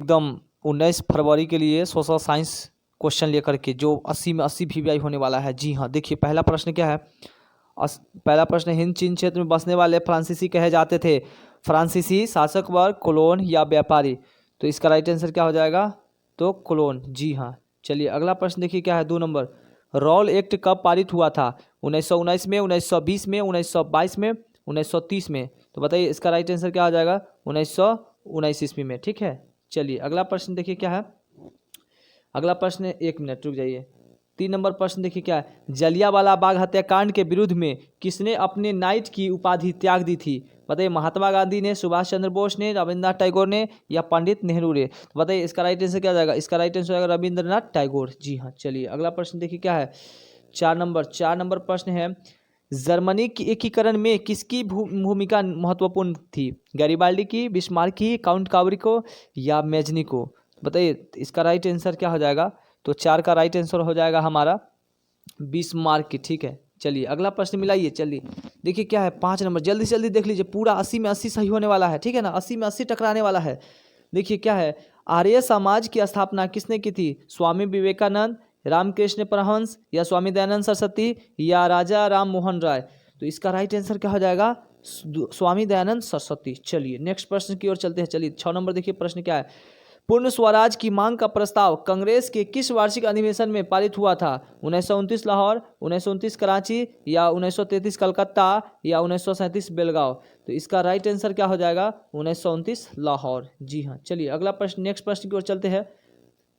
एकदम 19 फरवरी के लिए सोशल साइंस क्वेश्चन लेकर के, जो 80 में 80 VVI होने वाला है। जी हाँ, देखिए पहला प्रश्न क्या है। पहला प्रश्न, हिंद चीन क्षेत्र में बसने वाले फ्रांसीसी कहे जाते थे। फ्रांसीसी शासक वर्ग, कोलोन या व्यापारी। तो इसका राइट आंसर क्या हो जाएगा, तो कोलोन। जी हाँ। चलिए अगला प्रश्न देखिए क्या है, 2 नंबर। रॉल एक्ट कब पारित हुआ था? 1919 में, 1920 में, 1922 में, 1930 में। तो बताइए इसका राइट आंसर क्या हो जाएगा, 1919 ईस्वी में। ठीक है। चलिए अगला प्रश्न देखिए क्या है। अगला प्रश्न, 1 मिनट रुक जाइए। 3 नंबर प्रश्न देखिए क्या है। जलियांवाला बाग हत्याकांड के विरुद्ध में किसने अपने नाइट की उपाधि त्याग दी थी? बताइए, महात्मा गांधी ने, सुभाष चंद्र बोस ने, रविंद्रनाथ टैगोर ने या पंडित नेहरू ने। तो बताइए इसका राइट आंसर क्या जाएगा, इसका राइट आंसर जाएगा रविंद्रनाथ टैगोर। जी हाँ। चलिए अगला प्रश्न देखिए क्या है, 4 नंबर प्रश्न है। जर्मनी की एकीकरण में किसकी भूमिका महत्वपूर्ण थी? गैरिबाल्डी की, बिस्मार्क की, काउंट काब्रिको या मेजनी को। बताइए इसका राइट आंसर क्या हो जाएगा, तो 4 का राइट आंसर हो जाएगा हमारा बिस्मार्क की। ठीक है। चलिए अगला प्रश्न मिलाइए। चलिए देखिए क्या है, 5 नंबर, जल्दी से जल्दी देख लीजिए, पूरा 80 में 80 सही होने वाला है। ठीक है ना, 80 में 80 टकराने वाला है। देखिए क्या है, आर्य समाज की स्थापना किसने की थी? स्वामी विवेकानंद, रामकृष्ण परमहंस या स्वामी दयानंद सरस्वती या राजा राम मोहन राय। तो इसका राइट आंसर क्या हो जाएगा, स्वामी दयानंद सरस्वती। चलिए नेक्स्ट प्रश्न की ओर चलते हैं। चलिए 6 नंबर देखिए प्रश्न क्या है। पूर्ण स्वराज की मांग का प्रस्ताव कांग्रेस के किस वार्षिक अधिवेशन में पारित हुआ था? 1929 लाहौर, 1929 कराची या 1933 कलकत्ता या 1937 बेलगांव। तो इसका राइट आंसर क्या हो जाएगा, 1929 लाहौर। जी हाँ। चलिए अगला प्रश्न, नेक्स्ट प्रश्न की ओर चलते हैं।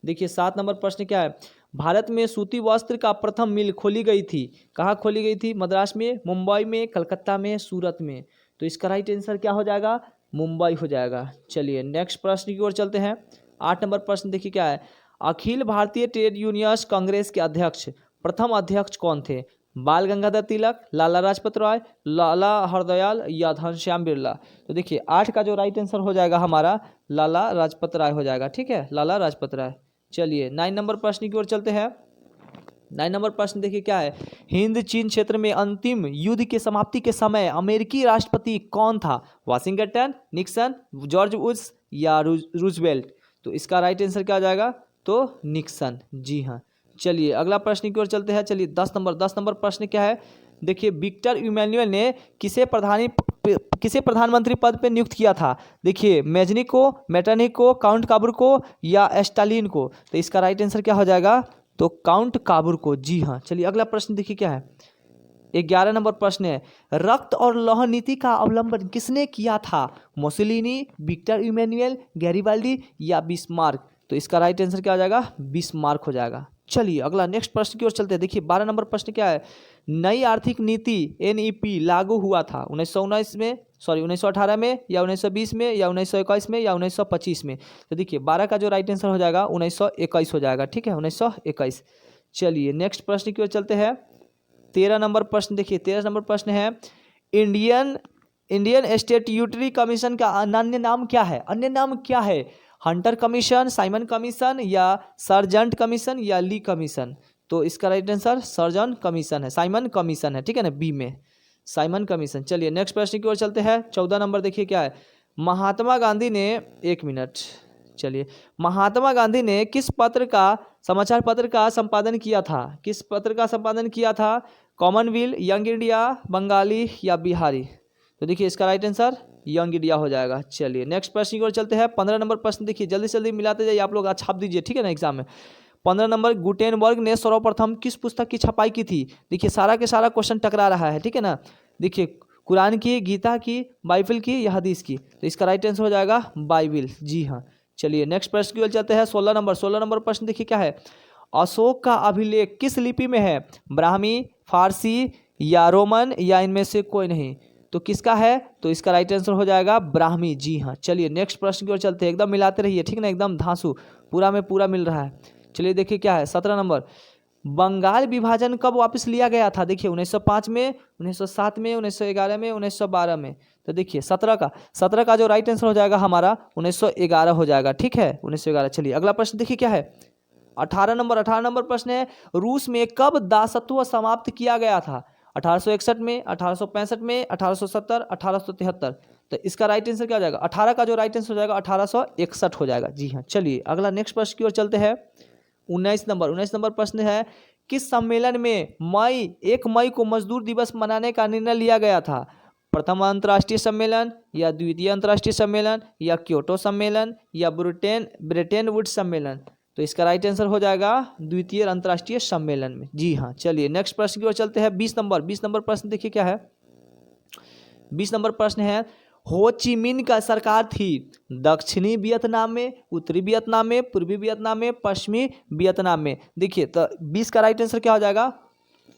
देखिए 7 नंबर प्रश्न क्या है। भारत में सूती वस्त्र का प्रथम मिल खोली गई थी, कहाँ खोली गई थी? मद्रास में, मुंबई में, कलकत्ता में, सूरत में। तो इसका राइट आंसर क्या हो जाएगा, मुंबई हो जाएगा। चलिए नेक्स्ट प्रश्न की ओर चलते हैं। 8 नंबर प्रश्न देखिए क्या है। अखिल भारतीय ट्रेड यूनियंस कांग्रेस के अध्यक्ष, प्रथम अध्यक्ष कौन थे? बाल गंगाधर तिलक, लाला लाजपत राय, लाला हरदयाल या घनश्याम बिरला। तो देखिए 8 का जो राइट आंसर हो जाएगा हमारा लाला लाजपत राय हो जाएगा। ठीक है, लाला लाजपत राय। चलिए 9 नंबर प्रश्न की ओर चलते हैं। 9 नंबर प्रश्न देखिए क्या है। हिंद चीन क्षेत्र में अंतिम युद्ध के समाप्ति के समय अमेरिकी राष्ट्रपति कौन था? वाशिंगटन, निक्सन, जॉर्ज बुश या रूजवेल्ट। तो इसका राइट आंसर क्या आ जाएगा, तो निक्सन। जी हाँ। चलिए अगला प्रश्न की ओर चलते हैं। चलिए 10 नंबर प्रश्न क्या है। देखिए विक्टर इमैनुअल ने किसे प्रधानमंत्री पद पे नियुक्त किया था? देखिए मेजनी को, मेटरनिक को, काउंट काबूर को या स्टालिन को। तो इसका राइट आंसर क्या हो जाएगा, तो काउंट काबूर को। जी हाँ। चलिए अगला प्रश्न देखिए क्या है। 11 नंबर प्रश्न है। रक्त और लौह नीति का अवलंबन किसने किया था? मुसोलिनी, विक्टर इमैनुअल, गैरिबाल्डी या बिस्मार्क। तो इसका राइट आंसर क्या हो जाएगा, बिस्मार्क हो जाएगा। चलिए अगला नेक्स्ट प्रश्न की ओर चलते हैं। देखिए 12 नंबर प्रश्न क्या है। नई आर्थिक नीति NEP लागू हुआ था 1918 में या 1920 में या 1921 में या 1925 में। तो देखिए 12 का जो राइट आंसर हो जाएगा 1921 हो जाएगा। ठीक है, 1921। चलिए नेक्स्ट प्रश्न की ओर चलते हैं। 13 नंबर प्रश्न देखिए, 13 नंबर प्रश्न है। इंडियन स्टैट्यूटरी कमीशन का अन्य नाम क्या है? अन्य नाम क्या है? हंटर कमीशन, साइमन कमीशन या सर्जेंट कमीशन या ली कमीशन। तो इसका राइट आंसर सर्जन कमीशन है, साइमन कमीशन है। ठीक है ना, बी में साइमन कमीशन। चलिए नेक्स्ट प्रश्न की ओर चलते हैं। 14 नंबर देखिए क्या है। महात्मा गांधी ने, 1 मिनट, चलिए महात्मा गांधी ने किस समाचार पत्र का संपादन किया था? किस पत्र का संपादन किया था? कॉमनवेल्थ, यंग इंडिया, बंगाली या बिहारी। तो देखिए इसका राइट आंसर यंग इंडिया हो जाएगा। चलिए नेक्स्ट प्रश्न की ओर चलते हैं। 15 नंबर प्रश्न देखिए, जल्दी से जल्दी मिलाते जाइए, आप लोग छाप दीजिए। ठीक है ना, एग्जाम में 15 नंबर, गुटेनबर्ग ने सर्वप्रथम किस पुस्तक की छपाई की थी? देखिए सारा के सारा क्वेश्चन टकरा रहा है। ठीक है ना, देखिए कुरान की, गीता की, बाइबल की या हदीस की। तो इसका राइट आंसर हो जाएगा बाइबल। जी हाँ। चलिए नेक्स्ट प्रश्न की ओर चलते हैं। 16 नंबर प्रश्न देखिए क्या है। अशोक का अभिलेख किस लिपि में है? ब्राह्मी, फारसी या रोमन या इनमें से कोई नहीं। तो किसका है? तो इसका राइट आंसर हो जाएगा ब्राह्मी। जी हाँ। चलिए नेक्स्ट प्रश्न की ओर चलते हैं। एकदम मिलाते रहिए, ठीक ना, एकदम धांसू, पूरा में पूरा मिल रहा है। चलिए देखिए क्या है। 17 नंबर, बंगाल विभाजन कब वापस लिया गया था? देखिए 1905 में, 1907 में, 1911 में, 1912 में। तो देखिए 17 का जो राइट आंसर हो जाएगा हमारा 1911 हो जाएगा। ठीक है, 1911। चलिए अगला प्रश्न देखिए क्या है। 18 नंबर प्रश्न है। रूस में कब दासत्व समाप्त किया गया था? 1861 में, 1865 में, 1870, 1873। तो इसका राइट आंसर क्या हो जाएगा, 18 का जो राइट आंसर हो जाएगा 1861 हो जाएगा। जी हाँ, चलिए अगला नेक्स्ट प्रश्न की ओर चलते हैं। 19 नंबर प्रश्न है, किस सम्मेलन में 1 मई को मजदूर दिवस मनाने का निर्णय लिया गया था? प्रथम अंतर्राष्ट्रीय सम्मेलन, या द्वितीय अंतर्राष्ट्रीय सम्मेलन, या क्योटो सम्मेलन, या ब्रेटन वुड्स सम्मेलन? तो इसका राइट आंसर हो जाएगा द्वितीय अंतर्राष्ट्रीय सम्मेलन में। जी हाँ, चलिए नेक्स्ट प्रश्न की ओर चलते हैं। 20 नंबर प्रश्न देखिए क्या है। 20 नंबर प्रश्न है, हो ची मिन का सरकार थी दक्षिणी वियतनाम में, उत्तरी वियतनाम में, पूर्वी वियतनाम में, पश्चिमी वियतनाम में? देखिए तो 20 का राइट आंसर क्या हो जाएगा,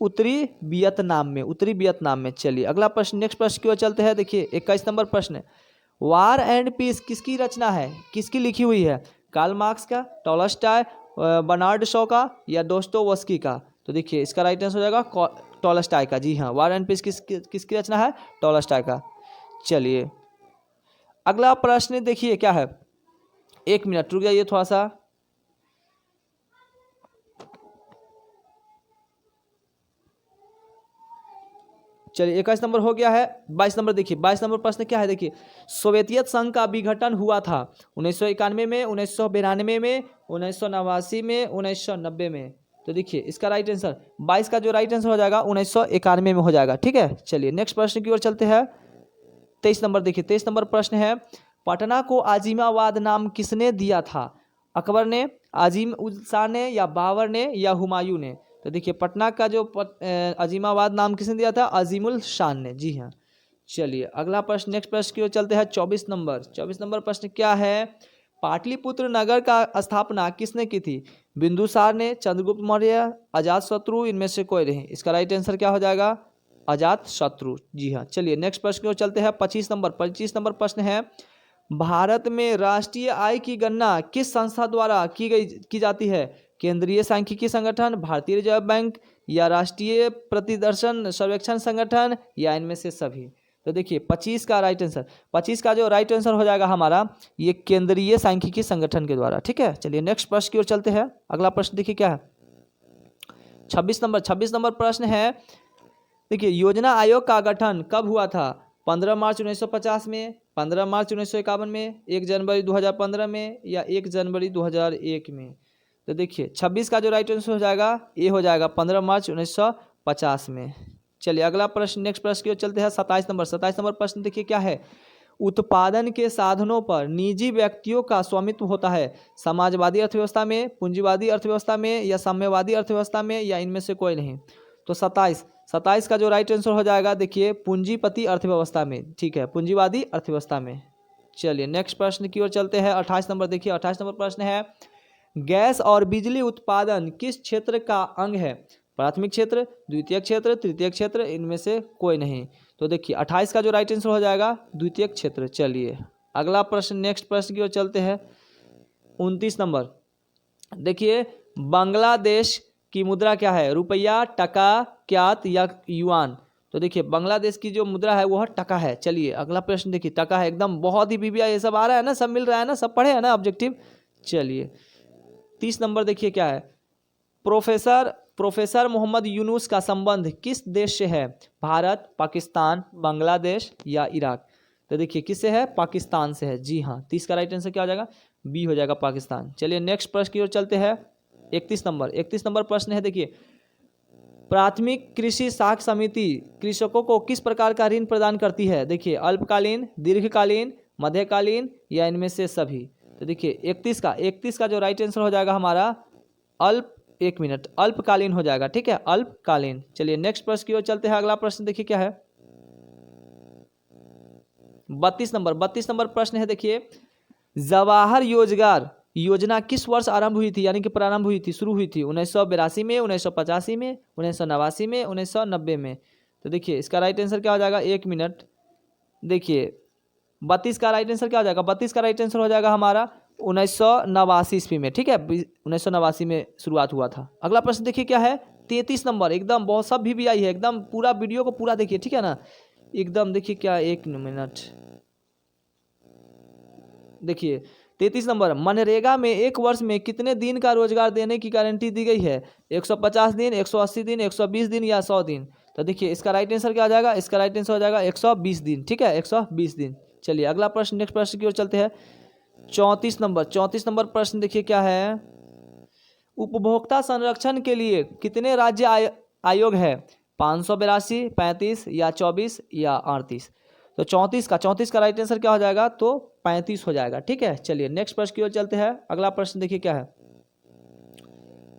उत्तरी वियतनाम में, उत्तरी वियतनाम में। चलिए अगला प्रश्न, नेक्स्ट प्रश्न की ओर चलते हैं। देखिए 21 नंबर प्रश्न, वार एंड पीस किसकी रचना है, किसकी लिखी हुई है? कार्ल मार्क्स का, टॉलस्टॉय, बर्नार्ड शॉ का, या दोस्तोवस्की का? तो देखिए इसका राइट आंसर हो जाएगा टॉलस्टॉय का। जी हाँ, वार एंड पीस किसकी रचना है, टॉलस्टॉय का। चलिए अगला प्रश्न देखिए क्या है, 1 मिनट रुक जाइए थोड़ा सा। चलिए 21 नंबर हो गया है। 22 नंबर देखिए, 22 नंबर प्रश्न क्या है, देखिए सोवियत संघ का विघटन हुआ था 1991 में, 1992 में, 1989 में, 1990 में? तो देखिए इसका राइट आंसर 22 का जो राइट आंसर हो जाएगा 1991 में हो जाएगा। ठीक है, चलिए नेक्स्ट प्रश्न की ओर चलते हैं। 23 नंबर देखिए, 23 नंबर प्रश्न है, पटना को आजिमाबाद नाम किसने दिया था? अकबर ने, आजिम उल शाह ने, या बाबर ने, या हुमायूं ने? तो देखिए पटना का जो अजीमाबाद नाम किसने दिया था, अजीमुल शाह ने। जी हाँ, चलिए अगला प्रश्न, नेक्स्ट प्रश्न की ओर चलते हैं। 24 नंबर प्रश्न क्या है, पाटलिपुत्र नगर का स्थापना किसने की थी? बिंदुसार ने, चंद्रगुप्त मौर्य, अजातशत्रु, इनमें से कोई नहीं? इसका राइट आंसर क्या हो जाएगा, अजातशत्रु। जी हाँ, चलिए नेक्स्ट प्रश्न की ओर चलते हैं। 25 नंबर प्रश्न है, भारत में राष्ट्रीय आय की गणना किस संस्था द्वारा की जाती है? केंद्रीय सांख्यिकी संगठन, भारतीय रिजर्व बैंक, या राष्ट्रीय प्रतिदर्शन सर्वेक्षण संगठन, या इनमें से सभी? तो देखिए 25 का राइट आंसर, 25 का जो राइट आंसर हो जाएगा हमारा, ये केंद्रीय सांख्यिकी संगठन के द्वारा। ठीक है, चलिए नेक्स्ट प्रश्न की ओर चलते हैं। अगला प्रश्न देखिए क्या है, 26 नंबर प्रश्न है, देखिए योजना आयोग का गठन कब हुआ था? 15 मार्च 1950 में, 15 मार्च 1951 में, 1 जनवरी 2015 में, या 1 जनवरी 2001 में? तो देखिए 26 का जो राइट आंसर हो जाएगा ये हो जाएगा 15 मार्च 1950 में। चलिए अगला प्रश्न, नेक्स्ट प्रश्न की ओर चलते हैं। 27 नंबर प्रश्न देखिए क्या है, उत्पादन के साधनों पर निजी व्यक्तियों का स्वामित्व होता है समाजवादी अर्थव्यवस्था में, पूंजीवादी अर्थव्यवस्था में, या साम्यवादी अर्थव्यवस्था में, या इनमें से कोई नहीं? तो 27 का जो राइट आंसर हो जाएगा देखिए पूंजीपति अर्थव्यवस्था में। ठीक है, पूंजीवादी अर्थव्यवस्था में। चलिए नेक्स्ट प्रश्न की ओर चलते हैं। 28 नंबर देखिए, 28 नंबर प्रश्न है, गैस और बिजली उत्पादन किस क्षेत्र का अंग है? प्राथमिक क्षेत्र, द्वितीयक क्षेत्र, तृतीयक क्षेत्र, इनमें से कोई नहीं? तो देखिए 28 का जो राइट आंसर हो जाएगा द्वितीयक क्षेत्र। चलिए अगला प्रश्न, नेक्स्ट प्रश्न की ओर चलते हैं। 29 नंबर देखिए, बांग्लादेश की मुद्रा क्या है? रुपया, टका, क्यात, या युआन? तो देखिए बांग्लादेश की जो मुद्रा है वो टका है। चलिए अगला प्रश्न देखिए, टका है, एकदम बहुत ही बीबीआई ये सब आ रहा है ना, सब मिल रहा है ना, सब पढ़े हैं ना ऑब्जेक्टिव। चलिए 30 नंबर देखिए क्या है, प्रोफेसर मोहम्मद यूनुस का संबंध किस देश से है? भारत, पाकिस्तान, बांग्लादेश, या इराक? तो देखिए किससे है? पाकिस्तान से है। जी हाँ, 30 का राइट आंसर क्या हो जाएगा? बी हो जाएगा, पाकिस्तान। चलिए नेक्स्ट प्रश्न की ओर चलते हैं। 31 नंबर प्रश्न है, देखिए प्राथमिक कृषि साख समिति कृषकों को किस प्रकार का ऋण प्रदान करती है? देखिए अल्पकालीन, दीर्घकालीन, मध्यकालीन, या इनमें से सभी? तो देखिए 31 का जो राइट आंसर हो जाएगा हमारा अल्पकालीन हो जाएगा। ठीक है, अल्पकालीन। चलिए नेक्स्ट प्रश्न की ओर चलते हैं। अगला प्रश्न देखिए क्या है, 32 नंबर प्रश्न है, देखिए जवाहर रोजगार योजना किस वर्ष आरंभ हुई थी, यानी कि प्रारंभ हुई थी, शुरू हुई थी? 1982 में, 1985 में, 1989 में, 1990 में? तो देखिए इसका राइट आंसर क्या हो जाएगा, 1 मिनट देखिए 32 का राइट आंसर क्या हो जाएगा? 32 का राइट आंसर हो जाएगा हमारा 1989 ईस्वी में। ठीक है, 1989 में शुरुआत हुआ था। अगला प्रश्न देखिए क्या है, 33 नंबर, एकदम बहुत सब भी आई है, एकदम पूरा वीडियो को पूरा देखिए। ठीक है ना, एकदम देखिए क्या, 1 मिनट देखिए 33 नंबर, मनरेगा में 1 वर्ष में कितने दिन का रोजगार देने की गारंटी दी गई है? 150 दिन, 180 दिन, 120 दिन, या 100 दिन? तो देखिए इसका राइट आंसर क्या हो जाएगा? इसका राइट आंसर हो जाएगा 120 दिन। ठीक है, 120 दिन। चलिए अगला प्रश्न, नेक्स्ट प्रश्न की ओर चलते हैं। 34 नंबर प्रश्न देखिए क्या है। उपभोक्ता संरक्षण के लिए कितने राज्य आयोग है? 582, 35 या 24 या 38? तो 34 का राइट आंसर क्या हो जाएगा? तो 35 हो जाएगा। ठीक है, चलिए नेक्स्ट प्रश्न की ओर चलते हैं। अगला प्रश्न देखिए क्या है।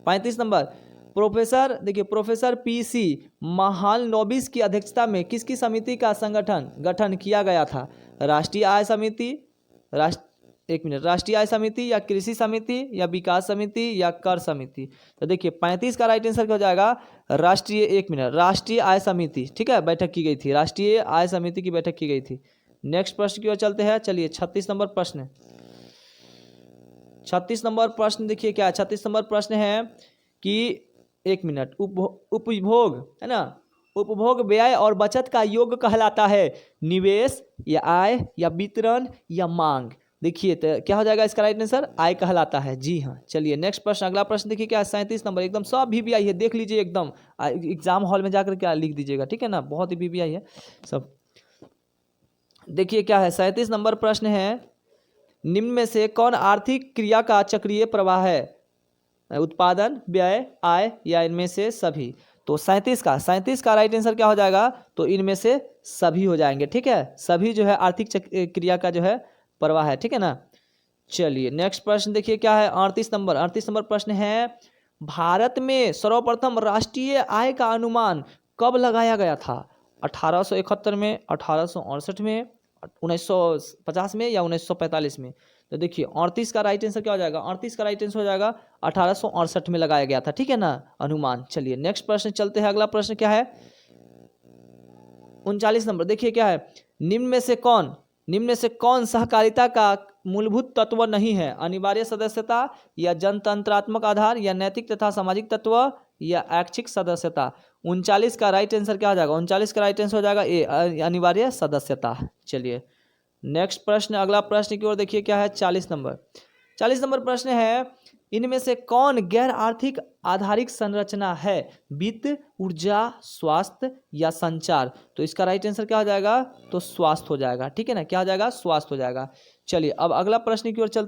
35 नंबर, प्रोफेसर पीसी महालनोबिस की अध्यक्षता में किसकी समिति का गठन किया गया था? राष्ट्रीय आय समिति, राष्ट्रीय आय समिति या कृषि समिति या विकास समिति या कर समिति? तो देखिए 35 का राइट आंसर क्या हो जाएगा? राष्ट्रीय आय समिति। ठीक है, बैठक की गई थी, राष्ट्रीय आय समिति की बैठक की गई थी। नेक्स्ट प्रश्न की ओर चलते हैं। चलिए 36 नंबर प्रश्न, 36 नंबर प्रश्न देखिए क्या है। 36 नंबर प्रश्न है कि उपभोग है ना, उपभोग व्यय और बचत का योग कहलाता है? निवेश या आय या वितरण या मांग? देखिए तो क्या हो जाएगा इसका राइट आंसर? आय कहलाता है। जी हाँ, चलिए नेक्स्ट प्रश्न, अगला प्रश्न देखिए क्या है। 37 नंबर, एकदम सब VVI है, देख लीजिए एकदम एग्जाम हॉल में जाकर क्या लिख दीजिएगा। ठीक है ना, बहुत ही VVI है सब। देखिए क्या है। 37 नंबर प्रश्न है, निम्न में से कौन आर्थिक क्रिया का चक्रीय प्रवाह है? उत्पादन, व्यय, आय या इनमें से सभी? तो 37 का राइट आंसर क्या हो जाएगा? तो इनमें से सभी हो जाएंगे। ठीक है, सभी जो है आर्थिक क्रिया का जो है प्रवाह है। ठीक है ना, चलिए नेक्स्ट प्रश्न देखिए क्या है। 38 नंबर प्रश्न है, भारत में सर्वप्रथम राष्ट्रीय आय का अनुमान कब लगाया गया था? 1871 में, 1868 में, 1950 में या 1945 में? तो देखिए 38 का राइट आंसर क्या हो जाएगा? 38 का राइट आंसर हो जाएगा 1868 में लगाया गया था। ठीक है ना, अनुमान। चलिए नेक्स्ट प्रश्न चलते हैं। अगला प्रश्न क्या है। 39 नंबर देखिए क्या है। निम्न में से कौन सहकारिता का मूलभूत तत्व नहीं है? अनिवार्य सदस्यता या जनतंत्रात्मक आधार या नैतिक तथा सामाजिक तत्व या ऐच्छिक सदस्यता? 39 का राइट आंसर क्या हो जाएगा? 39 का राइट आंसर हो जाएगा ए, अनिवार्य सदस्यता। चलिए नेक्स्ट प्रश्न, अगला प्रश्न की ओर देखिए क्या है। 40 नंबर प्रश्न है, इनमें से कौन गैर आर्थिक आधारिक संरचना है? वित्त, ऊर्जा, स्वास्थ्य या संचार? तो इसका राइट आंसर क्या हो जाएगा? तो स्वास्थ्य हो जाएगा। ठीक है ना, क्या हो जाएगा? स्वास्थ्य हो जाएगा। चलिए अब अगला प्रश्न की ओर चलते